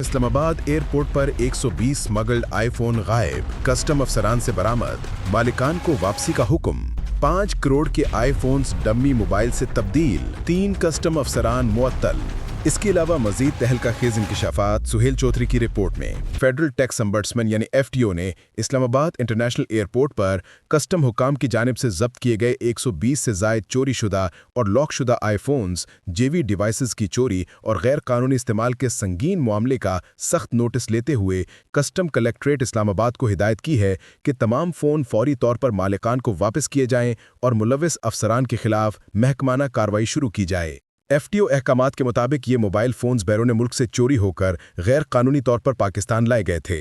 Islamabad airport पर 120 smuggled iPhone गायब, custom अफसरान से बरामद, मालिकान को वापसी का हुक्म। 5 करोड़ के आईफोन्स डम्मी मोबाइल से तब्दील, 3 कस्टम अफसरान मुअत्तल। इसके अलावा मजीद तहलका-खेज इंकशाफात सुहेल चौधरी की रिपोर्ट में। फेडरल टैक्स अम्बड्समैन यानी FTO ने इस्लामाबाद इंटरनेशनल एयरपोर्ट पर कस्टम हुकाम की जानिब से जब्त किए गए 120 से जायद चोरीशुदा और लॉकशुदा आईफोन्स, जेवी डिवाइसेस की चोरी और गैर कानूनी इस्तेमाल के संगीन मामले का सख्त नोटिस लेते हुए कस्टम कलेक्ट्रेट इस्लामाबाद को हिदायत की है कि तमाम फ़ोन फौरी तौर पर मालिकान को वापस किए जाएं और मुलव्विस अफसरान के खिलाफ महकमाना कार्रवाई शुरू की जाए। FTO अहकामात के मुताबिक ये मोबाइल फ़ोन्स बैरून मुल्क से चोरी होकर गैर कानूनी तौर पर पाकिस्तान लाए गए थे।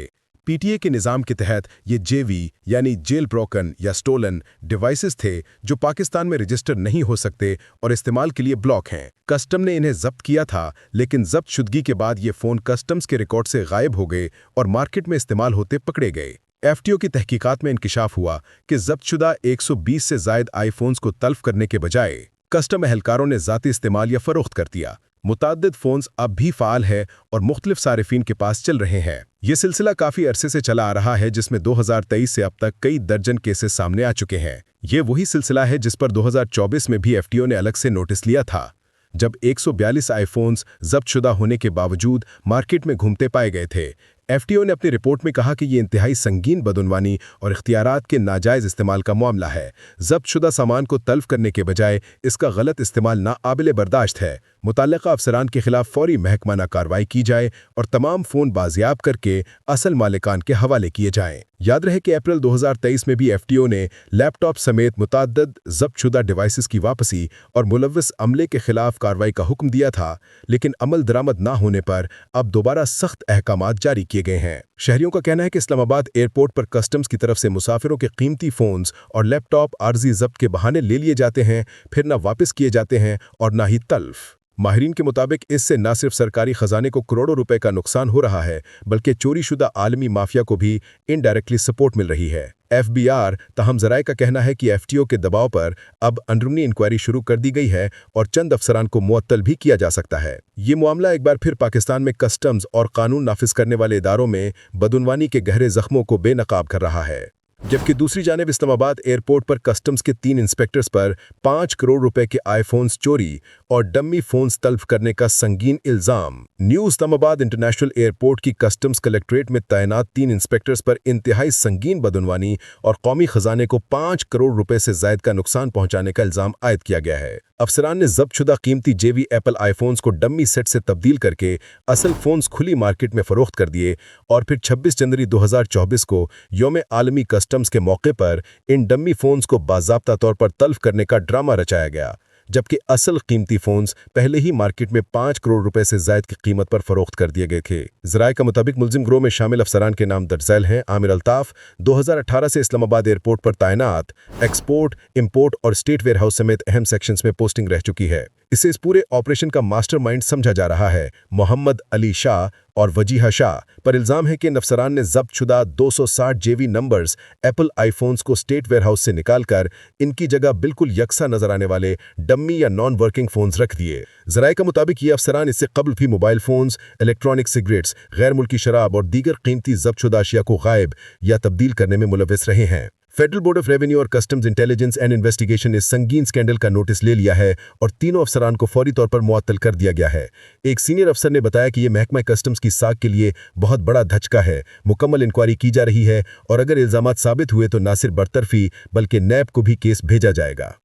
PTA के निज़ाम के तहत ये JV यानी जेल ब्रोकन या स्टोलन डिवाइसेस थे जो पाकिस्तान में रजिस्टर नहीं हो सकते और इस्तेमाल के लिए ब्लॉक हैं। कस्टम ने इन्हें जब्त किया था, लेकिन जब्त शुदगी के बाद ये फ़ोन कस्टम्स के रिकॉर्ड से गायब हो गए और मार्केट में इस्तेमाल होते पकड़े गए। FTO की तहकीकात में इंकिशाफ हुआ कि जब्तशुदा 120 से जायद आईफोन्स को तल्फ करने के बजाय कस्टम एहलकारों ने ज़ाती इस्तेमाल या फ़रोख्त कर दिया। मुताद्दिद फ़ोन्स अब भी फ़ाल है और मुख्तलिफ सारिफीन के पास चल रहे हैं। ये सिलसिला काफ़ी अरसे से चला आ रहा है, जिसमें 2023 से अब तक कई दर्जन केसेस सामने आ चुके हैं। ये वही सिलसिला है जिस पर 2024 में भी FTO ने अलग से नोटिस लिया था, जब 142 आईफोन्स जब्तशुदा होने के बावजूद मार्केट में घूमते पाए गए थे। FTO ने अपनी रिपोर्ट में कहा कि ये इंतहाई संगीन बदउनवानी और इख्तियारात के नाजायज़ इस्तेमाल का मामला है। जब्तशुदा सामान को तल्फ करने के बजाय इसका गलत इस्तेमाल नाकाबिले बर्दाश्त है। मुतल्लिका अफसरान के खिलाफ फौरी महकमाना कार्रवाई की जाए और तमाम फ़ोन बाजियाब करके असल मालिकान के हवाले किए जाएं। याद रहे कि अप्रैल 2023 में भी FTO ने लैपटॉप समेत मुतअद्दिद जब्तशुदा डिवाइसेस की वापसी और मुलव्विस अमले के खिलाफ कार्रवाई का हुक्म दिया था, लेकिन अमल दरामद ना होने पर अब दोबारा सख्त अहकामात जारी किए गए हैं। शहरियों का कहना है कि इस्लामाबाद एयरपोर्ट पर कस्टम्स की तरफ से मुसाफिरों के कीमती फ़ोन्स और लैपटॉप आर्जी जब्त के बहाने ले लिए जाते हैं, फिर न वापस किए जाते हैं और न ही तल्फ। माहिरीन के मुताबिक इससे न सिर्फ सरकारी खजाने को करोड़ों रुपए का नुकसान हो रहा है, बल्कि चोरीशुदा आलमी माफिया को भी इनडायरेक्टली सपोर्ट मिल रही है। FBR तहम ज़राए का कहना है कि FTO के दबाव पर अब अंदरूनी इंक्वायरी शुरू कर दी गई है और चंद अफसरान को मुअत्तल भी किया जा सकता है। ये मामला एक बार फिर पाकिस्तान में कस्टम्स और कानून नाफिज करने वाले इदारों में बदउनवानी के गहरे जख्मों को बेनकाब कर रहा है। जबकि दूसरी जानिब इस्लामाबाद एयरपोर्ट पर कस्टम्स के 3 इंस्पेक्टर्स पर 5 करोड़ रुपए के आईफोन्स चोरी और डम्मी फ़ोन्स तल्फ करने का संगीन इल्ज़ाम। न्यू इस्लामाबाद इंटरनेशनल एयरपोर्ट की कस्टम्स कलेक्ट्रेट में तैनात 3 इंस्पेक्टर्स पर इंतहाई संगीन बदउनवानी और कौमी खजाने को 5 करोड़ रुपए से ज़ायद का नुकसान पहुंचाने का इल्ज़ाम आयद किया गया है। अफसरान ने जब्तशुदा कीमती JV एप्पल आईफोन्स को डम्मी सेट से तब्दील करके असल फ़ोन्स खुली मार्केट में फ़रोख्त कर दिए और फिर 26 जनवरी 2024 को यौम आलमी कस्टम्स के मौके पर इन डम्मी फ़ोन्स को बाज़ाब्ता तौर पर तल्फ करने का ड्रामा रचाया गया, जबकि असल कीमती फ़ोन्स पहले ही मार्केट में 5 करोड़ रुपए से ज़ायद की कीमत पर फ़रोख्त कर दिए गए थे। ज़राए का मुताबिक मुलजिम ग्रोह में शामिल अफसरान के नाम दर्ज झैल हैं। आमिर अल्ताफ़ 2018 से इस्लामाबाद एयरपोर्ट पर तैनात, एक्सपोर्ट, इंपोर्ट और स्टेट वेयरहाउस समेत अहम सेक्शंस में पोस्टिंग रह चुकी है। इसे इस पूरे ऑपरेशन का मास्टरमाइंड समझा जा रहा है। मोहम्मद अली शाह और वजीहा शाह पर इल्ज़ाम है कि इन अफसरान ने जब्तशुदा 260 JV नंबर्स एप्पल आईफोन्स को स्टेट वेयरहाउस से निकालकर इनकी जगह बिल्कुल यकसा नजर आने वाले डम्मी या नॉन वर्किंग फ़ोन्स रख दिए। ज़राए का मुताबिक ये अफसरान इससे कबल भी मोबाइल फ़ोन्स, इलेक्ट्रॉनिक सिगरेट्स, गैर मुल्की शराब और दीगर कीमती जब्तशुदा अशिया को गायब या तब्दील करने में मुलव्विस रहे हैं। फेडरल बोर्ड ऑफ रेवेन्यू और कस्टम्स इंटेलिजेंस एंड इन्वेस्टिगेशन ने संगीन स्कैंडल का नोटिस ले लिया है और तीनों अफसरान को फौरी तौर पर मुअत्तल कर दिया गया है। एक सीनियर अफसर ने बताया कि यह महकमा कस्टम्स की साख के लिए बहुत बड़ा धचका है। मुकम्मल इंक्वायरी की जा रही है और अगर इल्ज़ामात साबित हुए तो न सिर्फ बरतरफी बल्कि नैब को भी केस भेजा जाएगा।